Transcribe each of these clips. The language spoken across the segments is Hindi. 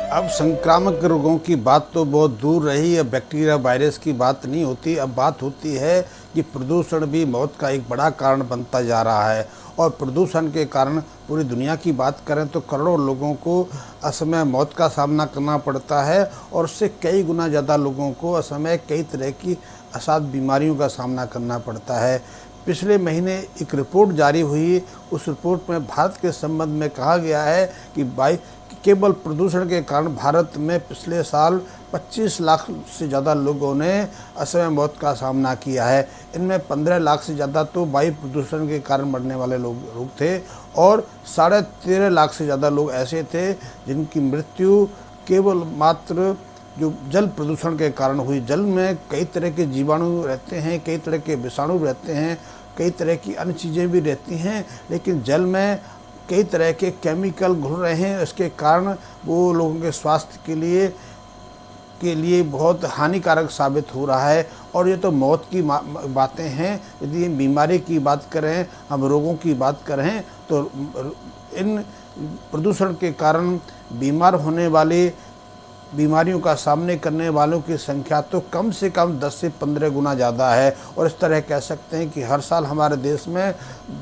अब संक्रामक रोगों की बात तो बहुत दूर रही। अब बैक्टीरिया वायरस की बात नहीं होती। अब बात होती है कि प्रदूषण भी मौत का एक बड़ा कारण बनता जा रहा है। और प्रदूषण के कारण पूरी दुनिया की बात करें तो करोड़ों लोगों को असमय मौत का सामना करना पड़ता है और उससे कई गुना ज़्यादा लोगों को असमय कई तरह की असाध्य बीमारियों का सामना करना पड़ता है। पिछले महीने एक रिपोर्ट जारी हुई। उस रिपोर्ट में भारत के संबंध में कहा गया है कि केवल प्रदूषण के कारण भारत में पिछले साल 25 लाख से ज़्यादा लोगों ने असमय मौत का सामना किया है। इनमें 15 लाख से ज़्यादा तो वायु प्रदूषण के कारण मरने वाले लोग थे और 13.5 लाख से ज़्यादा लोग ऐसे थे जिनकी मृत्यु केवल मात्र जो जल प्रदूषण के कारण हुई। जल में कई तरह के जीवाणु रहते हैं, कई तरह के विषाणु रहते हैं, कई तरह की अन्य चीज़ें भी रहती हैं, लेकिन जल में कई तरह के केमिकल घुल रहे हैं। इसके कारण वो लोगों के स्वास्थ्य के लिए बहुत हानिकारक साबित हो रहा है। और ये तो मौत की बातें हैं। यदि हम बीमारी की बात करें, हम रोगों की बात करें, तो इन प्रदूषण के कारण बीमार होने वाले बीमारियों का सामने करने वालों की संख्या तो कम से कम 10 से 15 गुना ज़्यादा है। और इस तरह कह सकते हैं कि हर साल हमारे देश में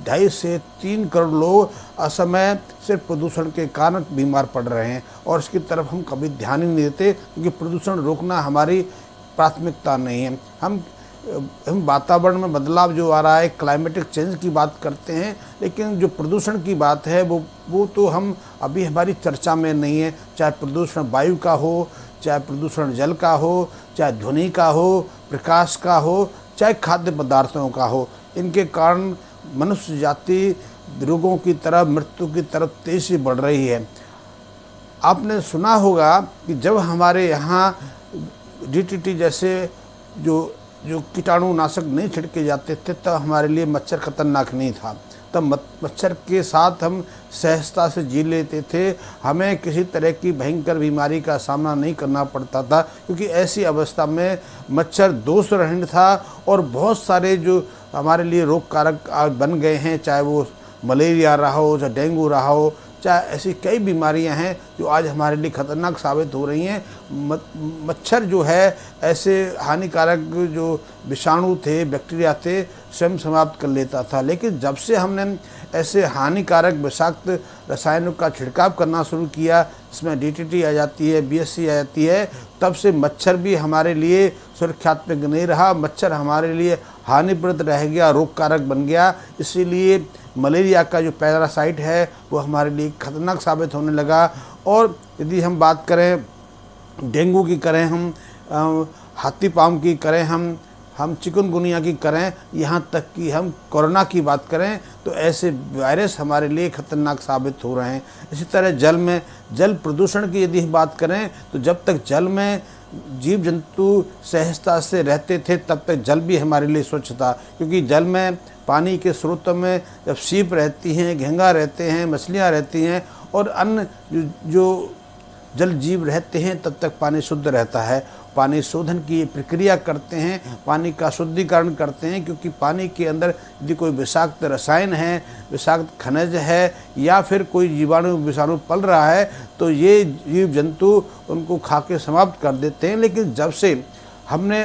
2.5 से 3 करोड़ लोग असमय सिर्फ प्रदूषण के कारण बीमार पड़ रहे हैं और इसकी तरफ हम कभी ध्यान ही नहीं देते, क्योंकि प्रदूषण रोकना हमारी प्राथमिकता नहीं है। हम वातावरण में बदलाव जो आ रहा है, क्लाइमेटिक चेंज की बात करते हैं, लेकिन जो प्रदूषण की बात है वो तो हम अभी हमारी चर्चा में नहीं है। चाहे प्रदूषण वायु का हो, चाहे प्रदूषण जल का हो, चाहे ध्वनि का हो, प्रकाश का हो, चाहे खाद्य पदार्थों का हो, इनके कारण मनुष्य जाति रोगों की तरफ, मृत्यु की तरफ तेजी से बढ़ रही है। आपने सुना होगा कि जब हमारे यहाँ DDT जैसे जो कीटाणुनाशक नहीं छिड़के जाते थे तब हमारे लिए मच्छर खतरनाक नहीं था। तब मच्छर के साथ हम सहजता से जी लेते थे। हमें किसी तरह की भयंकर बीमारी का सामना नहीं करना पड़ता था, क्योंकि ऐसी अवस्था में मच्छर दोस्त रहित था। और बहुत सारे जो हमारे लिए रोग कारक बन गए हैं, चाहे वो मलेरिया रहा हो, चाहे डेंगू रहा हो, चाहे ऐसी कई बीमारियां हैं जो आज हमारे लिए खतरनाक साबित हो रही हैं। मच्छर जो है ऐसे हानिकारक जो विषाणु थे, बैक्टीरिया थे, स्वयं समाप्त कर लेता था। लेकिन जब से हमने ऐसे हानिकारक विषाक्त रसायनों का छिड़काव करना शुरू किया, इसमें DDT आ जाती है, BSC आ जाती है, तब से मच्छर भी हमारे लिए सुरक्षात्मक नहीं रहा। मच्छर हमारे लिए हानिप्रद रह गया, रोग कारक बन गया। इसीलिए मलेरिया का जो पैरासाइट है वो हमारे लिए खतरनाक साबित होने लगा। और यदि हम बात करें डेंगू की करें, हम हाथी पाँव की करें, हम चिकनगुनिया की करें, यहाँ तक कि हम कोरोना की बात करें, तो ऐसे वायरस हमारे लिए खतरनाक साबित हो रहे हैं। इसी तरह जल प्रदूषण की यदि बात करें तो जब तक जल में जीव जंतु सहजता से रहते थे तब तक जल भी हमारे लिए स्वच्छ था, क्योंकि जल में पानी के स्रोतों में जब सीप रहती हैं, घोंघा रहते हैं, मछलियाँ रहती हैं और अन्य जो जल जीव रहते हैं, तब तक पानी शुद्ध रहता है। पानी शोधन की प्रक्रिया करते हैं, पानी का शुद्धिकरण करते हैं, क्योंकि पानी के अंदर यदि कोई विषाक्त रसायन है, विषाक्त खनिज है या फिर कोई जीवाणु विषाणु पल रहा है तो ये जीव जंतु उनको खा के समाप्त कर देते हैं। लेकिन जब से हमने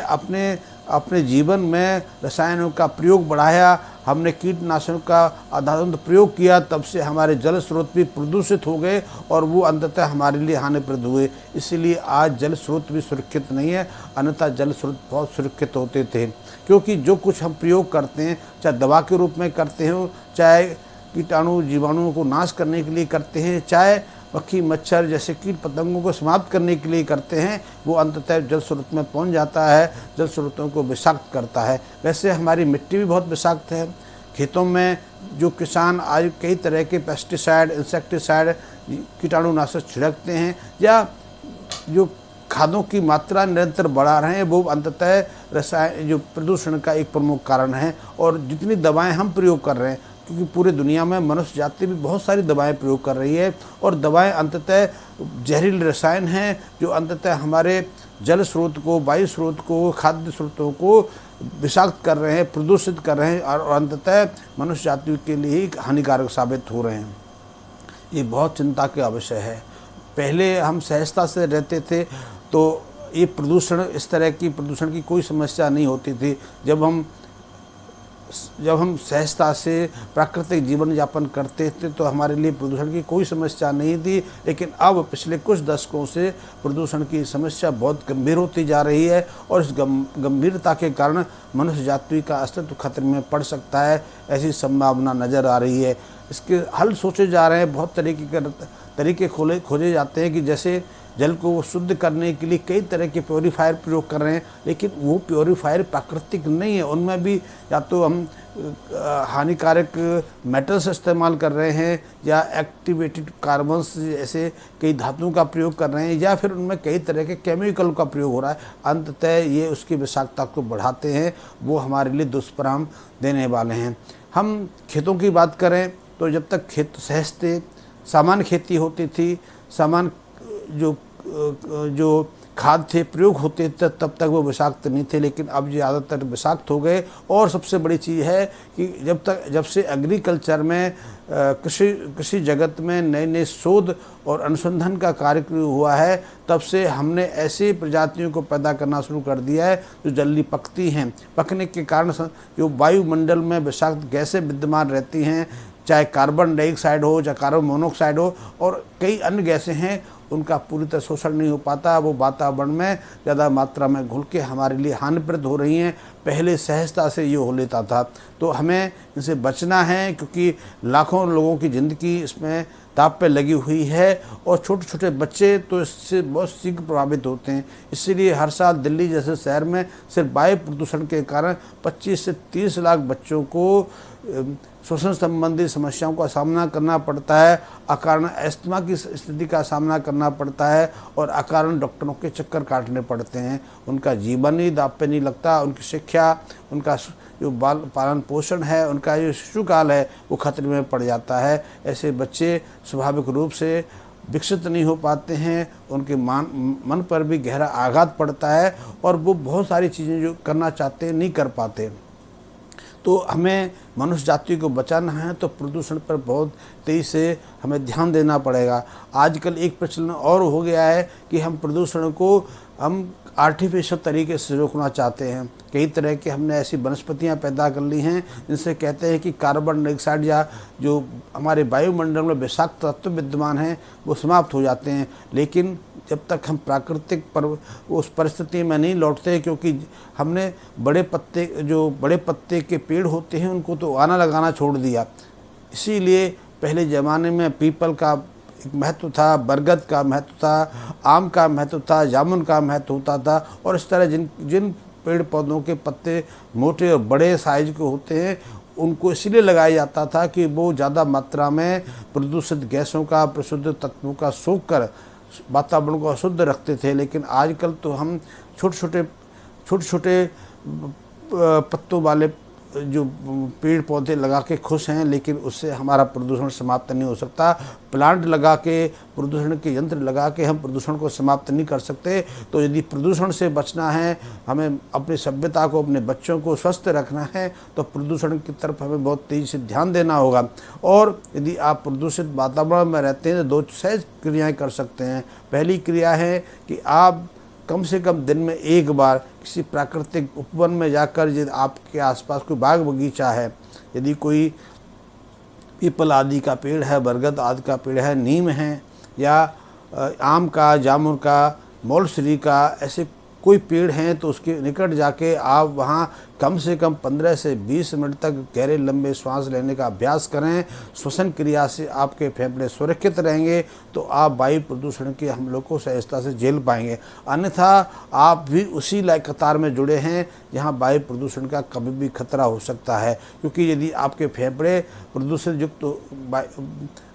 अपने जीवन में रसायनों का प्रयोग बढ़ाया, हमने कीटनाशकों का अंधाधुंध प्रयोग किया, तब से हमारे जल स्रोत भी प्रदूषित हो गए और वो अंततः हमारे लिए हानिप्रद हुए। इसीलिए आज जल स्रोत भी सुरक्षित नहीं है, अन्यथा जल स्रोत बहुत सुरक्षित होते थे। क्योंकि जो कुछ हम प्रयोग करते हैं, चाहे दवा के रूप में करते हो, चाहे कीटाणु जीवाणुओं को नाश करने के लिए करते हैं, चाहे मक्खी मच्छर जैसे कीट पतंगों को समाप्त करने के लिए करते हैं, वो अंततः जल स्रोत में पहुंच जाता है, जल स्रोतों को विषाक्त करता है। वैसे हमारी मिट्टी भी बहुत विषाक्त है। खेतों में जो किसान आज कई तरह के पेस्टिसाइड, इंसेक्टिसाइड, कीटाणुनाशक छिड़कते हैं या जो खादों की मात्रा निरंतर बढ़ा रहे हैं, वो अंततः रसायन जो प्रदूषण का एक प्रमुख कारण है। और जितनी दवाएं हम प्रयोग कर रहे हैं, क्योंकि पूरे दुनिया में मनुष्य जाति भी बहुत सारी दवाएं प्रयोग कर रही है और दवाएं अंततः जहरीले रसायन हैं जो अंततः हमारे जल स्रोत को, वायु स्रोत को, खाद्य स्रोतों को विषाक्त कर रहे हैं, प्रदूषित कर रहे हैं और अंततः मनुष्य जाति के लिए ही हानिकारक साबित हो रहे हैं। ये बहुत चिंता का विषय है। पहले हम सहजता से रहते थे तो ये प्रदूषण, इस तरह की प्रदूषण की कोई समस्या नहीं होती थी। जब हम सहजता से प्राकृतिक जीवन यापन करते थे तो हमारे लिए प्रदूषण की कोई समस्या नहीं थी। लेकिन अब पिछले कुछ दशकों से प्रदूषण की समस्या बहुत गंभीर होती जा रही है और इस गंभीरता के कारण मनुष्य जाति का अस्तित्व खतरे में पड़ सकता है, ऐसी संभावना नज़र आ रही है। इसके हल सोचे जा रहे हैं, बहुत तरीके खोजे जाते हैं कि जैसे जल को शुद्ध करने के लिए कई तरह के प्योरीफायर प्रयोग कर रहे हैं, लेकिन वो प्योरीफायर प्राकृतिक नहीं है। उनमें भी या तो हम हानिकारक मेटल्स इस्तेमाल कर रहे हैं या एक्टिवेटेड कार्बन्स जैसे कई धातुओं का प्रयोग कर रहे हैं या फिर उनमें कई तरह के केमिकल का प्रयोग हो रहा है। अंततः ये उसकी विषाक्तता को बढ़ाते हैं, वो हमारे लिए दुष्परिणाम देने वाले हैं। हम खेतों की बात करें तो जब तक खेत सहज थे, सामान्य खेती होती थी, सामान्य जो खाद थे प्रयोग होते थे, तब तक वो विषाक्त नहीं थे। लेकिन अब ज़्यादातर विषाक्त हो गए। और सबसे बड़ी चीज़ है कि जब से एग्रीकल्चर में कृषि जगत में नए नए शोध और अनुसंधान का कार्य हुआ है, तब से हमने ऐसी प्रजातियों को पैदा करना शुरू कर दिया है जो जल्दी पकती हैं। पकने के कारण जो वायुमंडल में विषाक्त गैसें विद्यमान रहती हैं, चाहे कार्बन डाइऑक्साइड हो, चाहे कार्बन मोनोऑक्साइड हो और कई अन्य गैसें हैं, उनका पूरी तरह शोषण नहीं हो पाता। वो वातावरण में ज़्यादा मात्रा में घुल के हमारे लिए हानिप्रद हो रही हैं। पहले सहजता से ये हो लेता था, तो हमें इनसे बचना है क्योंकि लाखों लोगों की ज़िंदगी इसमें दांव पे लगी हुई है और छोटे छोटे बच्चे तो इससे बहुत शीघ्र प्रभावित होते हैं। इसीलिए हर साल दिल्ली जैसे शहर में सिर्फ वायु प्रदूषण के कारण 25 से 30 लाख बच्चों को श्वसन संबंधी समस्याओं का सामना करना पड़ता है, अकारण अस्थमा की स्थिति का सामना करना पड़ता है और अकारण डॉक्टरों के चक्कर काटने पड़ते हैं। उनका जीवन ही दांव पे नहीं लगता, उनकी शिक्षा, उनका जो बाल पालन पोषण है, उनका जो शिशुकाल है वो खतरे में पड़ जाता है। ऐसे बच्चे स्वाभाविक रूप से विकसित नहीं हो पाते हैं, उनके मन पर भी गहरा आघात पड़ता है और वो बहुत सारी चीज़ें जो करना चाहते हैं नहीं कर पाते। तो हमें मनुष्य जाति को बचाना है तो प्रदूषण पर बहुत तेज़ी से हमें ध्यान देना पड़ेगा। आजकल एक प्रचलन और हो गया है कि हम प्रदूषण को हम आर्टिफिशियल तरीके से रोकना चाहते हैं। कई तरह के हमने ऐसी वनस्पतियां पैदा कर ली हैं जिनसे कहते हैं कि कार्बन डाइऑक्साइड या जो हमारे वायुमंडल में विषाक्त तत्व विद्यमान हैं वो समाप्त हो जाते हैं। लेकिन जब तक हम प्राकृतिक पर उस परिस्थिति में नहीं लौटते, क्योंकि हमने बड़े पत्ते के पेड़ होते हैं उनको तो आना लगाना छोड़ दिया। इसीलिए पहले ज़माने में पीपल का एक महत्व था, बरगद का महत्व था, आम का महत्व था, जामुन का महत्व होता था और इस तरह जिन पेड़ पौधों के पत्ते मोटे और बड़े साइज के होते हैं उनको इसलिए लगाया जाता था कि वो ज़्यादा मात्रा में प्रदूषित गैसों का, प्रशुद्ध तत्वों का सोख कर वातावरण को अशुद्ध रखते थे। लेकिन आजकल तो हम छोटे छोटे पत्तों वाले जो पेड़ पौधे लगा के खुश हैं, लेकिन उससे हमारा प्रदूषण समाप्त नहीं हो सकता। प्लांट लगा के, प्रदूषण के यंत्र लगा के हम प्रदूषण को समाप्त नहीं कर सकते। तो यदि प्रदूषण से बचना है, हमें अपनी सभ्यता को, अपने बच्चों को स्वस्थ रखना है, तो प्रदूषण की तरफ हमें बहुत तेज़ी से ध्यान देना होगा। और यदि आप प्रदूषित वातावरण में रहते हैं तो 2 सहज क्रियाएँ कर सकते हैं। पहली क्रिया है कि आप कम से कम दिन में एक बार किसी प्राकृतिक उपवन में जाकर, यदि आपके आसपास कोई बाग बगीचा है, यदि कोई पीपल आदि का पेड़ है, बरगद आदि का पेड़ है, नीम है या आम का, जामुन का, मौलश्री का, ऐसे कोई पेड़ हैं तो उसके निकट जाके आप वहाँ कम से कम 15 से 20 मिनट तक गहरे लंबे श्वास लेने का अभ्यास करें। श्वसन क्रिया से आपके फेफड़े सुरक्षित रहेंगे तो आप वायु प्रदूषण के हमलों को सहजता से झेल पाएंगे। अन्यथा आप भी उसी कतार में जुड़े हैं जहाँ वायु प्रदूषण का कभी भी खतरा हो सकता है। क्योंकि यदि आपके फेफड़े प्रदूषण युक्त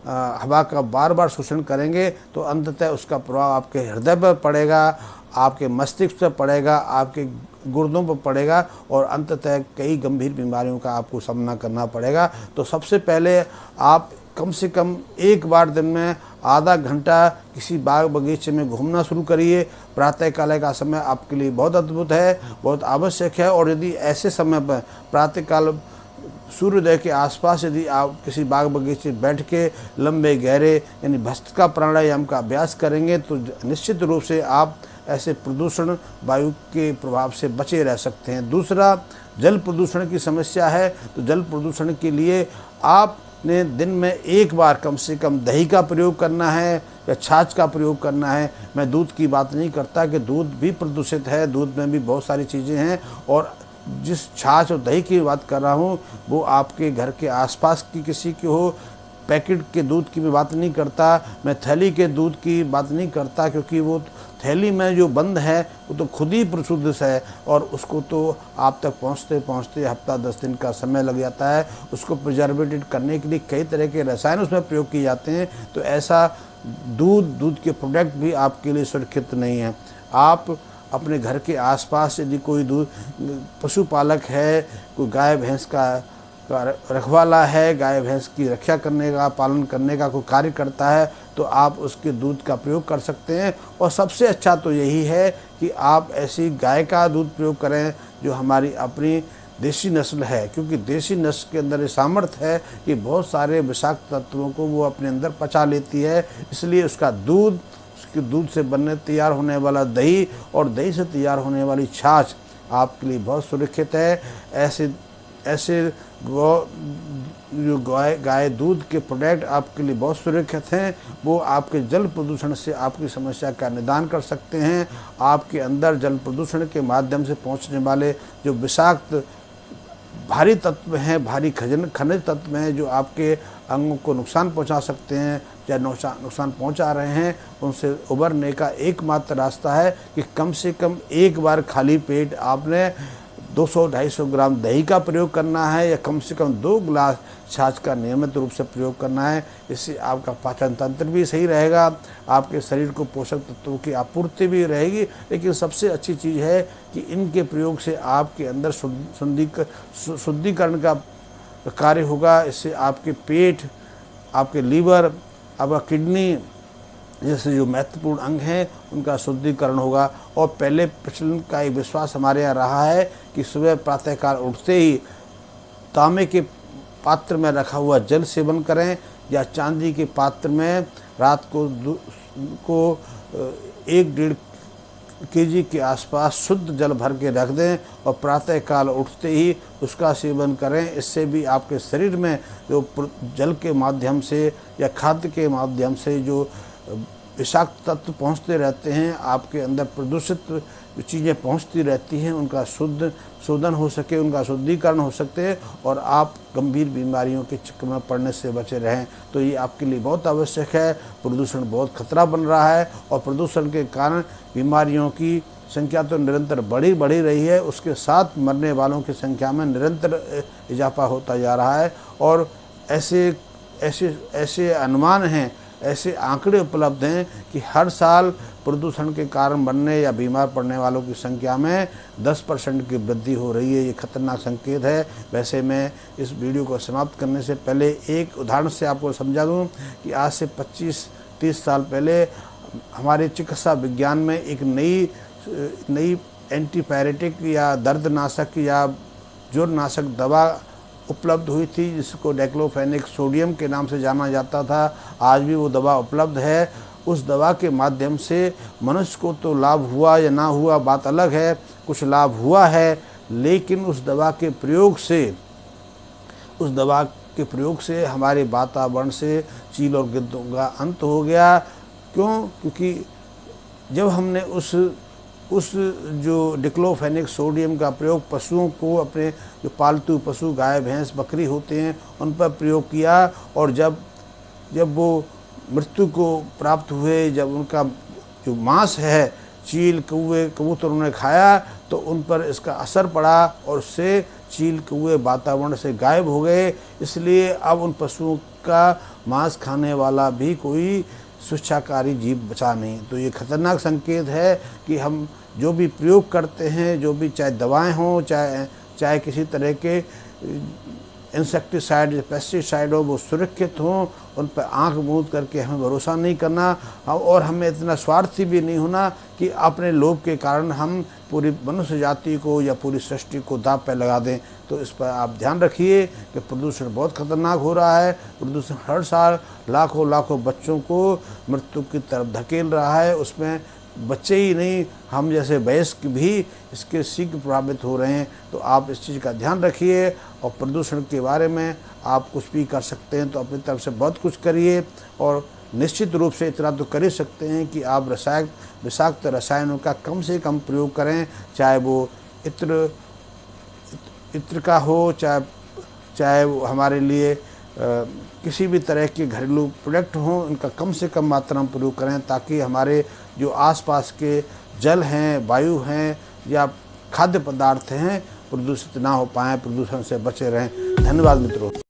हवा का बार बार शोषण करेंगे तो अंततः उसका प्रभाव आपके हृदय पर पड़ेगा, आपके मस्तिष्क पर पड़ेगा, आपके गुर्दों पर पड़ेगा और अंततः कई गंभीर बीमारियों का आपको सामना करना पड़ेगा। तो सबसे पहले आप कम से कम एक बार दिन में आधा घंटा किसी बाग बगीचे में घूमना शुरू करिए। प्रातःकाल का समय आपके लिए बहुत अद्भुत है, बहुत आवश्यक है। और यदि ऐसे समय पर प्रातःकाल सूर्योदय के आसपास यदि आप किसी बाग बगीचे बैठ के लंबे गहरे यानी भस्त्रिका प्राणायाम का अभ्यास करेंगे तो निश्चित रूप से आप ऐसे प्रदूषण वायु के प्रभाव से बचे रह सकते हैं। दूसरा, जल प्रदूषण की समस्या है, तो जल प्रदूषण के लिए आपने दिन में एक बार कम से कम दही का प्रयोग करना है या छाछ का प्रयोग करना है। मैं दूध की बात नहीं करता कि दूध भी प्रदूषित है, दूध में भी बहुत सारी चीज़ें हैं, और जिस छाछ और दही की बात कर रहा हूँ वो आपके घर के आसपास की किसी की हो। पैकेट के दूध की भी बात नहीं करता, मैं थैली के दूध की बात नहीं करता, क्योंकि वो थैली में जो बंद है वो तो खुद ही प्रशुद्ध है और उसको तो आप तक पहुँचते पहुँचते हफ्ता 10 दिन का समय लग जाता है। उसको प्रिजर्वेटिव करने के लिए कई तरह के रसायन उसमें प्रयोग किए जाते हैं, तो ऐसा दूध के प्रोडक्ट भी आपके लिए सुरक्षित नहीं है। आप अपने घर के आसपास यदि कोई दूध पशुपालक है, कोई गाय भैंस का रखवाला है, गाय भैंस की रक्षा करने का, पालन करने का कोई कार्य करता है, तो आप उसके दूध का प्रयोग कर सकते हैं। और सबसे अच्छा तो यही है कि आप ऐसी गाय का दूध प्रयोग करें जो हमारी अपनी देसी नस्ल है, क्योंकि देसी नस्ल के अंदर ये सामर्थ्य है कि बहुत सारे विषाक्त तत्वों को वो अपने अंदर पचा लेती है। इसलिए उसका दूध, उसके दूध से बनने तैयार होने वाला दही और दही से तैयार होने वाली छाछ आपके लिए बहुत सुरक्षित है। ऐसे जो गाय दूध के प्रोडक्ट आपके लिए बहुत सुरक्षित हैं। वो आपके जल प्रदूषण से आपकी समस्या का निदान कर सकते हैं। आपके अंदर जल प्रदूषण के माध्यम से पहुंचने वाले जो विषाक्त भारी तत्व हैं, भारी खनिज तत्व हैं जो आपके अंगों को नुकसान पहुंचा सकते हैं या नुकसान पहुंचा रहे हैं, उनसे उबरने का एकमात्र रास्ता है कि कम से कम एक बार खाली पेट आपने 200-250 ग्राम दही का प्रयोग करना है या कम से कम 2 गिलास छाछ का नियमित रूप से प्रयोग करना है। इससे आपका पाचन तंत्र भी सही रहेगा, आपके शरीर को पोषक तत्वों की आपूर्ति भी रहेगी। लेकिन सबसे अच्छी चीज़ है कि इनके प्रयोग से आपके अंदर शुद्धिकरण का कार्य होगा। इससे आपके पेट, आपके लीवर, आपका किडनी जैसे जो महत्वपूर्ण अंग हैं उनका शुद्धिकरण होगा। और पहले प्रचलन का एक विश्वास हमारे यहाँ रहा है कि सुबह प्रातःकाल उठते ही तांबे के पात्र में रखा हुआ जल सेवन करें या चांदी के पात्र में रात को 1-1.5 kg के आसपास शुद्ध जल भर के रख दें और प्रातःकाल उठते ही उसका सेवन करें। इससे भी आपके शरीर में जो जल के माध्यम से या खाद्य के माध्यम से जो विषाक्त तत्व पहुँचते रहते हैं, आपके अंदर प्रदूषित चीज़ें पहुँचती रहती हैं, उनका शोधन हो सके, उनका शुद्धिकरण हो सकते और आप गंभीर बीमारियों के चक्कर में पड़ने से बचे रहें। तो ये आपके लिए बहुत आवश्यक है। प्रदूषण बहुत खतरा बन रहा है और प्रदूषण के कारण बीमारियों की संख्या तो निरंतर बढ़ी रही है, उसके साथ मरने वालों की संख्या में निरंतर इजाफा होता जा रहा है। और ऐसे अनुमान हैं, ऐसे आंकड़े उपलब्ध हैं कि हर साल प्रदूषण के कारण मरने या बीमार पड़ने वालों की संख्या में 10% की वृद्धि हो रही है। ये खतरनाक संकेत है। वैसे मैं इस वीडियो को समाप्त करने से पहले एक उदाहरण से आपको समझा दूं कि आज से 25-30 साल पहले हमारे चिकित्सा विज्ञान में एक नई एंटीपायरेटिक या दर्दनाशक या जोरनाशक दवा उपलब्ध हुई थी, जिसको डाइक्लोफेनेक सोडियम के नाम से जाना जाता था। आज भी वो दवा उपलब्ध है। उस दवा के माध्यम से मनुष्य को तो लाभ हुआ या ना हुआ बात अलग है, कुछ लाभ हुआ है, लेकिन उस दवा के प्रयोग से हमारे वातावरण से चील और गिद्धों का अंत हो गया। क्यों? क्योंकि जब हमने उस जो डिक्लोफेनेक सोडियम का प्रयोग पशुओं को, अपने जो पालतू पशु गाय भैंस बकरी होते हैं उन पर प्रयोग किया, और जब वो मृत्यु को प्राप्त हुए, जब उनका जो मांस है चील कौवे कबूतरों ने खाया तो उन पर इसका असर पड़ा और उससे चील कौवे वातावरण से गायब हो गए। इसलिए अब उन पशुओं का मांस खाने वाला भी कोई स्वेच्छाकारी जीव बचा नहीं। तो ये खतरनाक संकेत है कि हम जो भी प्रयोग करते हैं, जो भी चाहे दवाएं हों, चाहे किसी तरह के इंसेक्टिसाइड पेस्टिसाइड हो वो सुरक्षित हों, उन पर आंख मूंद करके हमें भरोसा नहीं करना, और हमें इतना स्वार्थी भी नहीं होना कि अपने लोभ के कारण हम पूरी मनुष्य जाति को या पूरी सृष्टि को दांव पे लगा दें। तो इस पर आप ध्यान रखिए कि प्रदूषण बहुत खतरनाक हो रहा है। प्रदूषण हर साल लाखों लाखों बच्चों को मृत्यु की तरफ धकेल रहा है। उसमें बच्चे ही नहीं, हम जैसे वयस्क भी इसके शीघ्र प्रभावित हो रहे हैं। तो आप इस चीज़ का ध्यान रखिए, और प्रदूषण के बारे में आप कुछ भी कर सकते हैं तो अपनी तरफ से बहुत कुछ करिए। और निश्चित रूप से इतना तो कर ही सकते हैं कि आप विषाक्त रसायनों का कम से कम प्रयोग करें, चाहे वो इत्र का हो, चाहे वो हमारे लिए किसी भी तरह के घरेलू प्रोडक्ट हों, उनका कम से कम मात्रा में प्रयोग करें, ताकि हमारे जो आसपास के जल हैं, वायु हैं या खाद्य पदार्थ हैं प्रदूषित ना हो पाएँ, प्रदूषण से बचे रहें। धन्यवाद मित्रों।